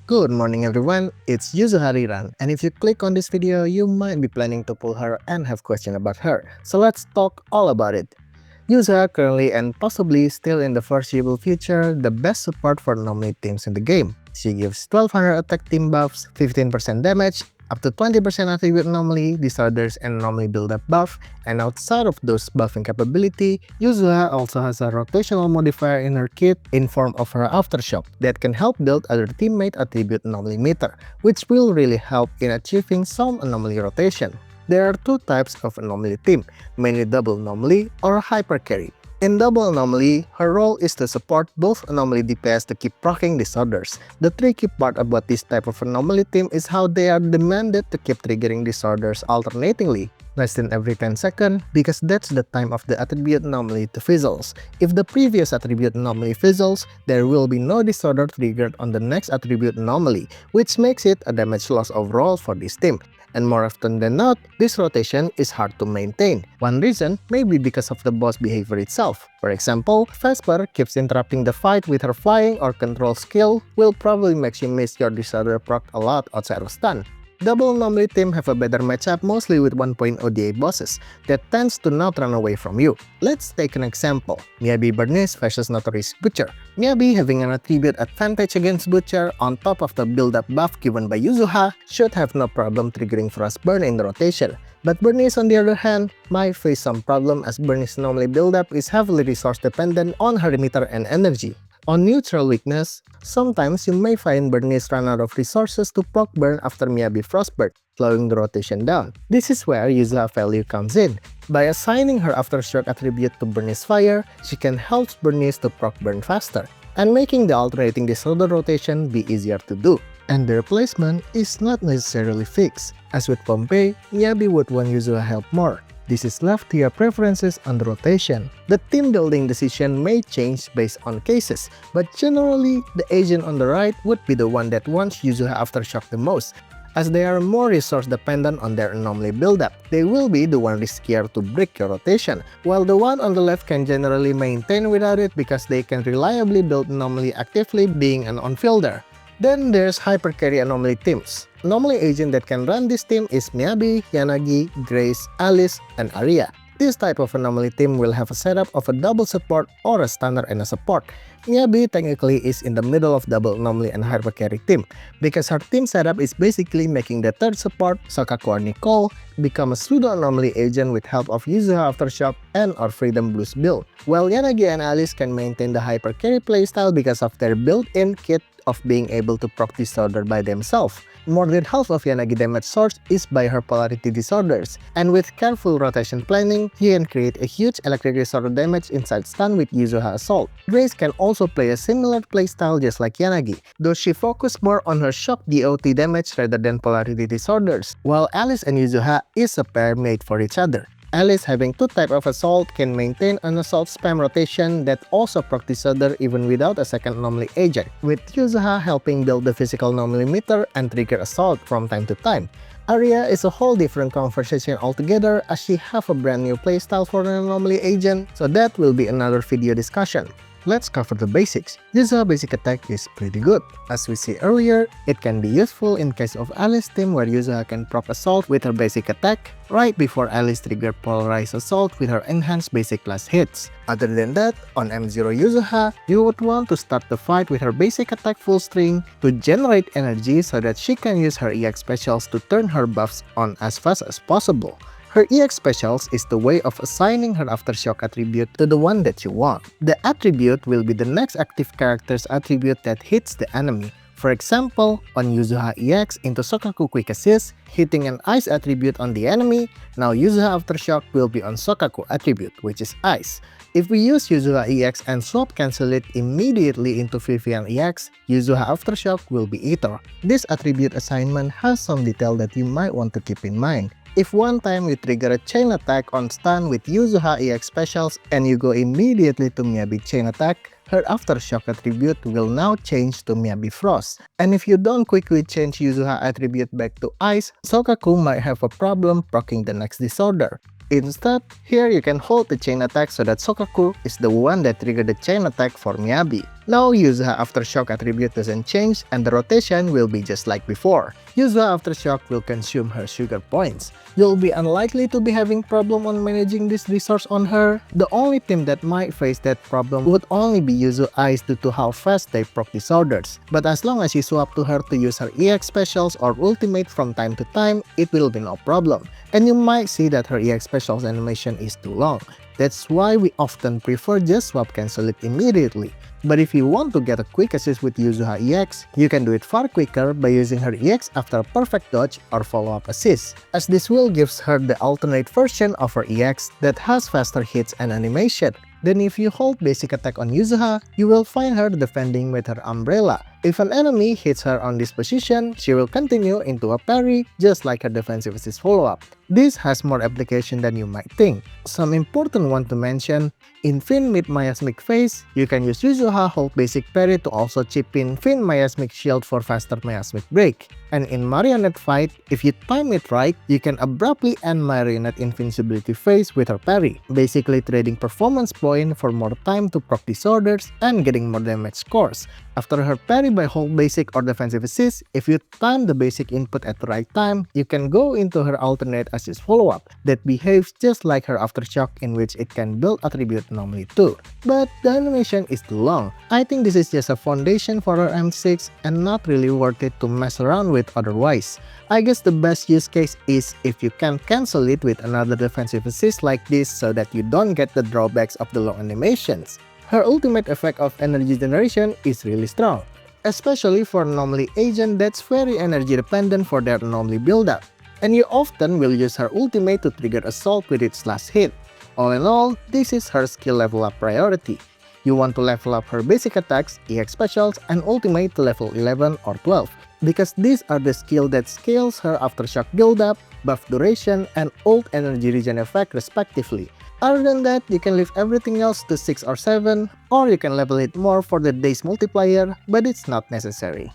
Good morning everyone, it's Yuzuha Riran, and if you click on this video, you might be planning to pull her and have questions about her. So let's talk all about it. Yuzuha currently and possibly still in the foreseeable future, the best support for anomaly teams in the game. She gives 1200 attack team buffs, 15% damage, up to 20% attribute anomaly, disorders, and anomaly build-up buff, and outside of those buffing capability, Yuzuha also has a rotational modifier in her kit in form of her Aftershock that can help build other teammate attribute anomaly meter, which will really help in achieving some anomaly rotation. There are two types of anomaly team, mainly double anomaly or hyper carry. In double anomaly, her role is to support both anomaly DPS to keep proccing disorders. The tricky part about this type of anomaly team is how they are demanded to keep triggering disorders alternatingly, less than every 10 seconds, because that's the time of the attribute anomaly to fizzles. If the previous attribute anomaly fizzles, there will be no disorder triggered on the next attribute anomaly, which makes it a damage loss overall for this team. And more often than not, this rotation is hard to maintain. One reason may be because of the boss behavior itself. For example, Vesper keeps interrupting the fight with her flying or control skill will probably make you miss your disorder proc a lot outside of stun. Double anomaly team have a better matchup mostly with 1.0 DA bosses that tends to not run away from you. Let's take an example, Miyabi Bernice versus Notorious Butcher. Miyabi having an attribute advantage against Butcher on top of the build-up buff given by Yuzuha should have no problem triggering Frostburn in the rotation. But Bernice on the other hand might face some problem as Bernice's anomaly build-up is heavily resource dependent on her emitter and energy. On neutral weakness, sometimes you may find Bernice run out of resources to proc burn after Miyabi Frostburn, slowing the rotation down. This is where Yuzuha value comes in. By assigning her Aftershock attribute to Bernice Fire, she can help Bernice to proc burn faster, and making the alternating disorder rotation be easier to do. And their placement is not necessarily fixed. As with Pompeii, Miyabi would want Yuzuha help more. This is left to your preferences on the rotation. The team building decision may change based on cases, but generally, the agent on the right would be the one that wants Yuzuha Aftershock the most, as they are more resource dependent on their anomaly buildup. They will be the one riskier to break your rotation, while the one on the left can generally maintain without it because they can reliably build anomaly actively being an on-fielder. Then there's hyper carry anomaly teams. Anomaly agent that can run this team is Miyabi, Yanagi, Grace, Alice, and Arya. This type of anomaly team will have a setup of a double support or a stunner and a support. Miyabi technically is in the middle of double anomaly and hyper carry team, because her team setup is basically making the third support, Sokaku or Nicole, become a pseudo anomaly agent with help of Yuzuha Aftershock and or Freedom Blues build, while Yanagi and Alice can maintain the hyper carry playstyle because of their built-in kit of being able to proc disorder by themselves. More than half of Yanagi damage source is by her polarity disorders, and with careful rotation planning, he can create a huge electric disorder damage inside stun with Yuzuha Assault. Grace can also play a similar playstyle just like Yanagi, though she focuses more on her shock DOT damage rather than polarity disorders, while Alice and Yuzuha is a pair made for each other. Alice having two types of assault can maintain an assault spam rotation that also proc disorder even without a second anomaly agent, with Yuzuha helping build the physical anomaly meter and trigger assault from time to time. Arya is a whole different conversation altogether as she have a brand new playstyle for an anomaly agent, so that will be another video discussion. Let's cover the basics. Yuzuha basic attack is pretty good. As we see earlier, it can be useful in case of Alice team where Yuzuha can proc assault with her basic attack right before Alice trigger polarized assault with her enhanced basic class hits. Other than that, on M0 Yuzuha, you would want to start the fight with her basic attack full string to generate energy so that she can use her EX specials to turn her buffs on as fast as possible. Her EX specials is the way of assigning her Aftershock attribute to the one that you want. The attribute will be the next active character's attribute that hits the enemy. For example, on Yuzuha EX into Sokaku Quick Assist, hitting an Ice attribute on the enemy, now Yuzuha Aftershock will be on Sokaku attribute, which is Ice. If we use Yuzuha EX and swap cancel it immediately into Vivian EX, Yuzuha Aftershock will be Ether. This attribute assignment has some detail that you might want to keep in mind. If one time you trigger a chain attack on stun with Yuzuha EX specials and you go immediately to Miyabi chain attack, her Aftershock attribute will now change to Miyabi Frost. And if you don't quickly change Yuzuha attribute back to Ice, Sokaku might have a problem proccing the next disorder. Instead, here you can hold the chain attack so that Sokaku is the one that triggered the chain attack for Miyabi. Now Yuzuha Aftershock attribute doesn't change and the rotation will be just like before. Yuzuha Aftershock will consume her sugar points. You'll be unlikely to be having problem on managing this resource on her. The only team that might face that problem would only be Yuzu Eyes due to how fast they proc disorders. But as long as you swap to her to use her EX specials or ultimate from time to time, it will be no problem. And you might see that her EX specials animation is too long. That's why we often prefer just swap cancel it immediately. But if you want to get a quick assist with Yuzuha EX, you can do it far quicker by using her EX after a perfect dodge or follow-up assist, as this will gives her the alternate version of her EX that has faster hits and animation. Then if you hold basic attack on Yuzuha, you will find her defending with her umbrella. If an enemy hits her on this position, she will continue into a parry just like her defensive assist follow-up. This has more application than you might think. Some important one to mention, in Fin mid miasmic phase, you can use Yuzuha hold basic parry to also chip in Fin miasmic shield for faster miasmic break. And in Marionette fight, if you time it right, you can abruptly end Marionette invincibility phase with her parry, basically trading performance point for more time to proc disorders and getting more damage scores. After her parry by hold basic or defensive assist, if you time the basic input at the right time, you can go into her alternate assist follow-up that behaves just like her aftershock, in which it can build attribute normally too. But the animation is too long. I think this is just a foundation for her M6 and not really worth it to mess around with otherwise. I guess the best use case is if you can cancel it with another defensive assist like this so that you don't get the drawbacks of the long animations. Her ultimate effect of energy generation is really strong, especially for anomaly agent that's very energy dependent for their anomaly buildup, and you often will use her ultimate to trigger assault with its last hit. All in all, this is her skill level up priority. You want to level up her basic attacks, EX specials, and ultimate to level 11 or 12, because these are the skill that scales her aftershock buildup, buff duration, and ult energy regen effect respectively. Other than that, you can leave everything else to 6 or 7, or you can level it more for the days multiplier, but it's not necessary.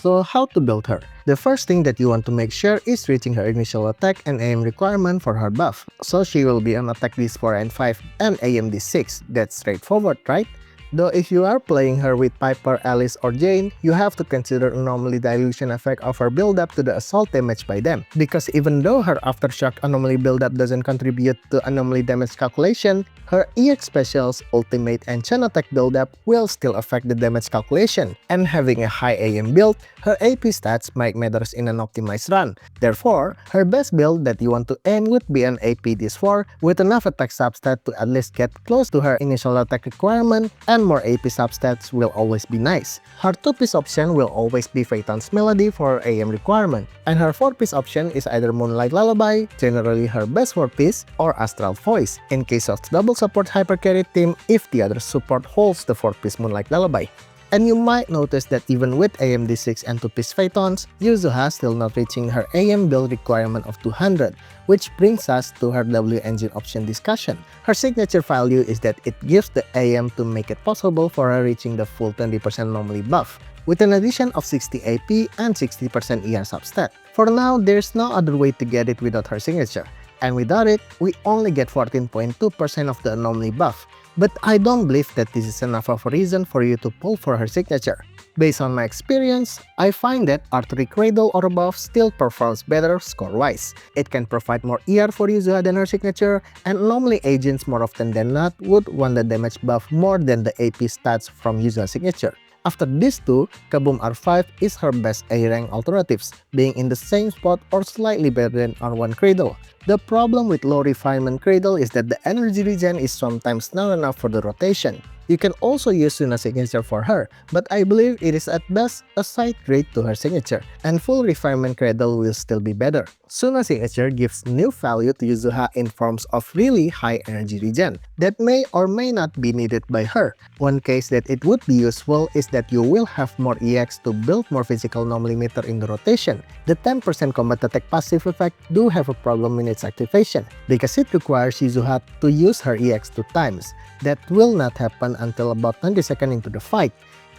So how to build her? The first thing that you want to make sure is reaching her initial attack and aim requirement for her buff. So she will be on attack D4 and 5 and aim D6. That's straightforward, right? Though if you are playing her with Piper, Alice, or Jane, you have to consider anomaly dilution effect of her build-up to the assault damage by them. Because even though her aftershock anomaly build-up doesn't contribute to anomaly damage calculation, her EX specials, ultimate, and chain attack build-up will still affect the damage calculation. And having a high AM build, her AP stats might matter in an optimized run. Therefore, her best build that you want to aim would be an AP D4 with enough attack substat to at least get close to her initial attack requirement, and more AP substats will always be nice. Her 2-piece option will always be Phaeton's Melody for her AM requirement, and her 4-piece option is either Moonlight Lullaby, generally her best 4-piece, or Astral Voice, in case of double support hypercarry team if the other support holds the 4-piece Moonlight Lullaby. And you might notice that even with AMD6 and 2-piece Phaetons, Yuzuha still not reaching her AM build requirement of 200, which brings us to her W engine option discussion. Her signature value is that it gives the AM to make it possible for her reaching the full 20% normally buff, with an addition of 60 AP and 60% ER substat. For now, there's no other way to get it without her signature, and without it, we only get 14.2% of the anomaly buff. But I don't believe that this is enough of a reason for you to pull for her signature. Based on my experience, I find that Artery Cradle or above still performs better score-wise. It can provide more ER for Yuzuha than her signature, and anomaly agents more often than not would want the damage buff more than the AP stats from Yuzuha's signature. After these two, Kaboom R5 is her best A-rank alternatives, being in the same spot or slightly better than R1 Cradle. The problem with low refinement Cradle is that the energy regen is sometimes not enough for the rotation. You can also use Suna's signature for her, but I believe it is at best a side grade to her signature, and full refinement Cradle will still be better. Suna's signature gives new value to Yuzuha in forms of really high energy regen that may or may not be needed by her. One case that it would be useful is that you will have more EX to build more physical anomaly meter in the rotation. The 10% combat attack passive effect do have a problem in its activation, because it requires Yuzuha to use her EX 2 times. That will not happen until about 20 seconds into the fight.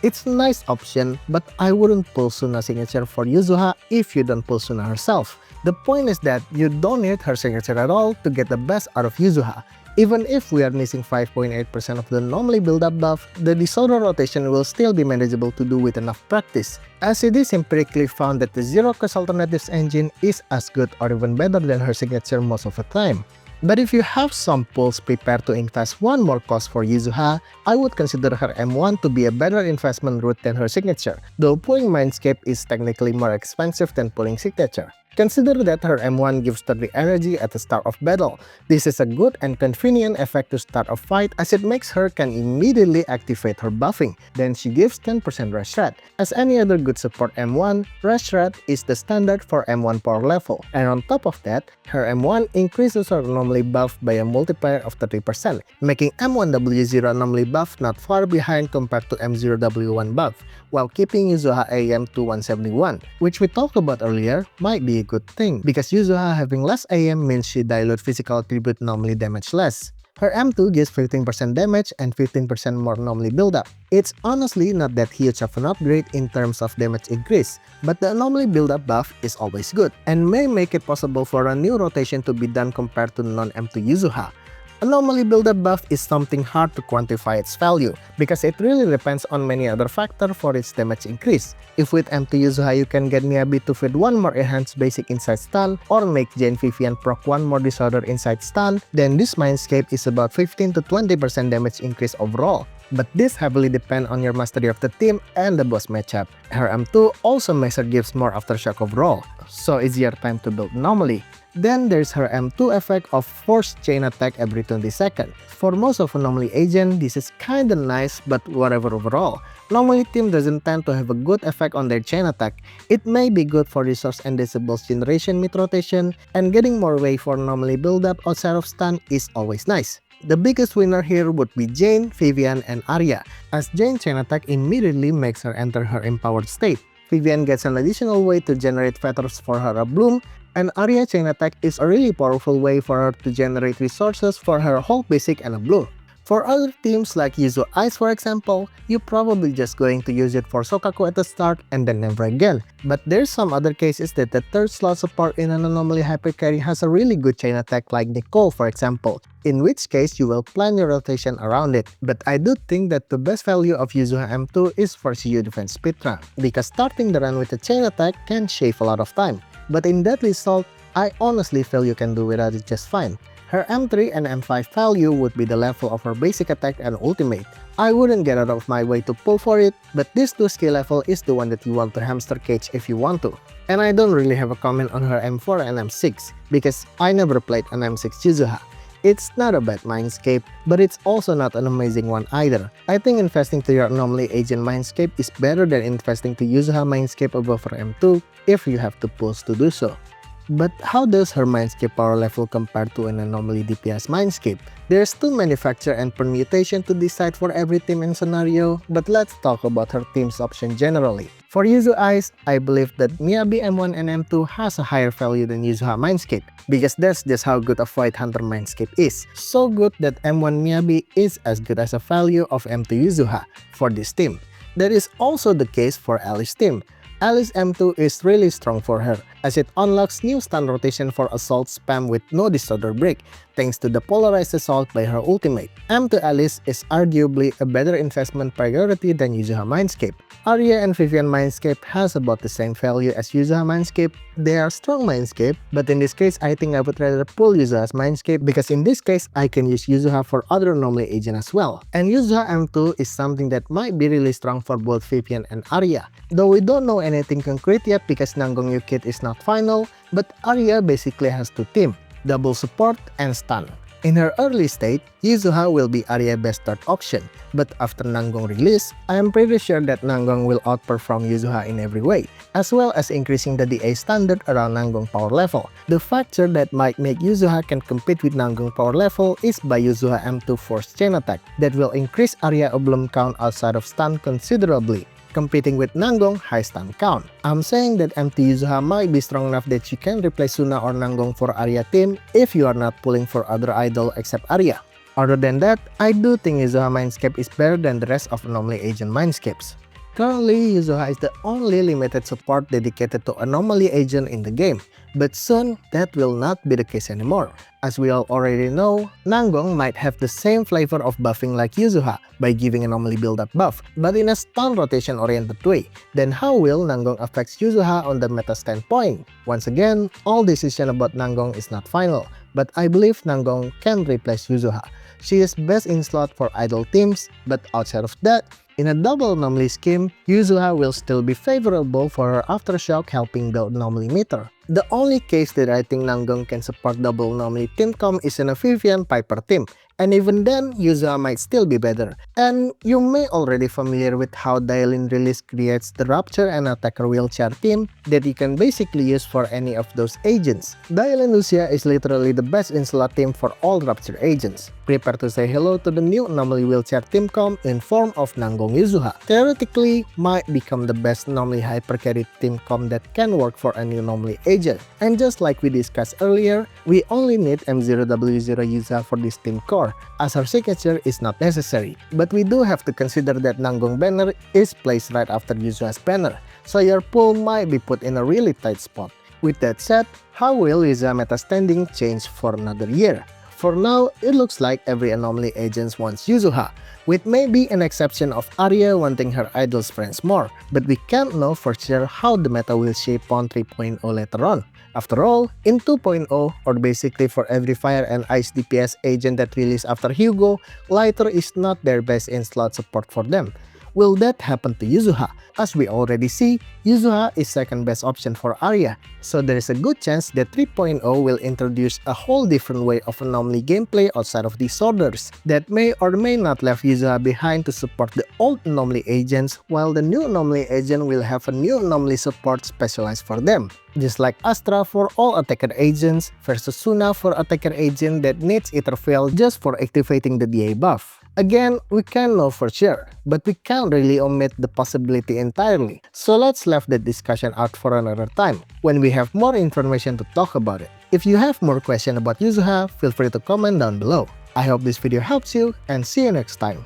It's a nice option, but I wouldn't pull Suna's signature for Yuzuha if you don't pull Suna herself. The point is that you don't need her signature at all to get the best out of Yuzuha. Even if we are missing 5.8% of the anomaly build-up buff, the disorder rotation will still be manageable to do with enough practice, as it is empirically found that the zero-cost alternatives engine is as good or even better than her signature most of the time. But if you have some pools prepared to invest one more cost for Yuzuha, I would consider her M1 to be a better investment route than her signature, though pulling Mindscape is technically more expensive than pulling signature. Consider that her M1 gives 30 energy at the start of battle. This is a good and convenient effect to start a fight as it makes her can immediately activate her buffing. Then she gives 10% rush rate. As any other good support M1, rush rate is the standard for M1 power level. And on top of that, her M1 increases her anomaly buff by a multiplier of 30%, making M1W0 anomaly buff not far behind compared to M0W1 buff, while keeping Yuzuha AM to 171, which we talked about earlier might be a good thing, because Yuzuha having less AM means she dilute physical attribute anomaly damage less. Her M2 gives 15% damage and 15% more anomaly buildup. It's honestly not that huge of an upgrade in terms of damage increase, but the anomaly buildup buff is always good, and may make it possible for a new rotation to be done compared to non-M2 Yuzuha. Anomaly buildup buff is something hard to quantify its value, because it really depends on many other factors for its damage increase. If with M2 Yuzuha you can get Miyabi to feed one more enhanced basic inside stun, or make Jane Vivian proc one more disorder inside stun, then this Mindscape is about 15 to 20% damage increase overall. But this heavily depends on your mastery of the team and the boss matchup. Her M2 also makes her gives more aftershock overall, so easier time to build anomaly. Then there's her M2 effect of forced chain attack every 20 seconds. For most of Anomaly agent, this is kinda nice, but whatever overall. Anomaly team doesn't tend to have a good effect on their chain attack. It may be good for resource and disables generation mid-rotation, and getting more wave for Anomaly buildup outside of stun is always nice. The biggest winner here would be Jane, Vivian, and Arya, as Jane's chain attack immediately makes her enter her empowered state. Vivian gets an additional way to generate feathers for her bloom, and Arya chain attack is a really powerful way for her to generate resources for her whole basic and a bloom. For other teams like Yuzu Ice for example, you're probably just going to use it for Sokaku at the start and then never again. But there's some other cases that the third slot support in an Anomaly hyper carry has a really good chain attack like Nicole for example, in which case you will plan your rotation around it. But I do think that the best value of Yuzuha M2 is for CU defense speedrun, because starting the run with a chain attack can shave a lot of time. But in Deadly Assault, I honestly feel you can do without it just fine. Her M3 and M5 value would be the level of her basic attack and ultimate. I wouldn't get out of my way to pull for it, but this 2 skill level is the one that you want to hamster cage if you want to. And I don't really have a comment on her M4 and M6, because I never played an M6 Yuzuha. It's not a bad Mindscape, but it's also not an amazing one either. I think investing to your Anomaly agent Mindscape is better than investing to Yuzuha Mindscape above her M2 if you have the pulls to do so. But how does her Mindscape power level compare to an Anomaly DPS Mindscape? There's too many factors and permutation to decide for every team and scenario, but let's talk about her team's option generally. For Yuzu Ice, I believe that Miyabi M1 and M2 has a higher value than Yuzuha Mindscape, because that's just how good a Void Hunter Mindscape is. So good that M1 Miyabi is as good as a value of M2 Yuzuha for this team. That is also the case for Alice's team. Alice M2 is really strong for her, as it unlocks new stun rotation for assault spam with no disorder break, thanks to the polarized assault by her ultimate. M2 Alice is arguably a better investment priority than Yuzuha Mindscape. Arya and Vivian Mindscape has about the same value as Yuzuha Mindscape. They are strong Mindscape, but in this case I think I would rather pull Yuzuha's Mindscape, because in this case I can use Yuzuha for other Anomaly agent as well. And Yuzuha M2 is something that might be really strong for both Vivian and Arya, though we don't know anything concrete yet because Nanggong Yukit is not final, but Arya basically has 2 teams, double support and stun. In her early state, Yuzuha will be Arya's best third option, but after Nanggong release, I am pretty sure that Nanggong will outperform Yuzuha in every way, as well as increasing the DA standard around Nanggong power level. The factor that might make Yuzuha can compete with Nanggong power level is by Yuzuha M2 force chain attack, that will increase Arya oblum count outside of stun considerably, competing with Nanggong high stun count. I'm saying that M2 Yuzuha might be strong enough that you can replace Suna or Nanggong for Arya team if you are not pulling for other idol except Arya. Other than that, I do think Yuzuha Mindscape is better than the rest of Anomaly agent Mindscapes. Currently, Yuzuha is the only limited support dedicated to Anomaly Agent in the game, but soon that will not be the case anymore. As we all already know, Nanggong might have the same flavor of buffing like Yuzuha by giving Anomaly build-up buff, but in a stun rotation-oriented way. Then how will Nanggong affect Yuzuha on the meta standpoint? Once again, all decision about Nanggong is not final, but I believe Nanggong can replace Yuzuha. She is best in slot for idle teams, but outside of that, in a double anomaly scheme, Yuzuha will still be favorable for her aftershock helping build anomaly meter. The only case that I think Nanggong can support double anomaly team comp is in a Vivian Piper team, and even then, Yuzuha might still be better. And you may already familiar with how Dailin release creates the Rapture and Attacker wheelchair team that you can basically use for any of those agents. Dailin Lucia is literally the best in slot team for all Rapture agents. Prepare to say hello to the new anomaly wheelchair team comp in form of Nanggong Yuzuha. Theoretically, might become the best anomaly hyper carry team comp that can work for a new anomaly agent. And just like we discussed earlier, we only need M0W0 Yuzuha for this team core, as her signature is not necessary. But we do have to consider that Nanggong banner is placed right after Yuzuha's banner, so your pool might be put in a really tight spot. With that said, how will Yuzuha meta standing change for another year? For now, it looks like every anomaly agent wants Yuzuha, with maybe an exception of Arya wanting her idol's friends more, but we can't know for sure how the meta will shape on 3.0 later on. After all, in 2.0, or basically for every Fire and Ice DPS agent that released after Hugo, Lighter is not their best in slot support for them. Will that happen to Yuzuha? As we already see, Yuzuha is second best option for Arya, so there is a good chance that 3.0 will introduce a whole different way of anomaly gameplay outside of these orders that may or may not leave Yuzuha behind to support the old anomaly agents, while the new anomaly agent will have a new anomaly support specialized for them. Just like Astra for all attacker agents versus Suna for attacker agent that needs Etherveil just for activating the DA buff. Again, we can't know for sure, but we can't really omit the possibility entirely. So let's leave that discussion out for another time, when we have more information to talk about it. If you have more questions about Yuzuha, feel free to comment down below. I hope this video helps you, and see you next time.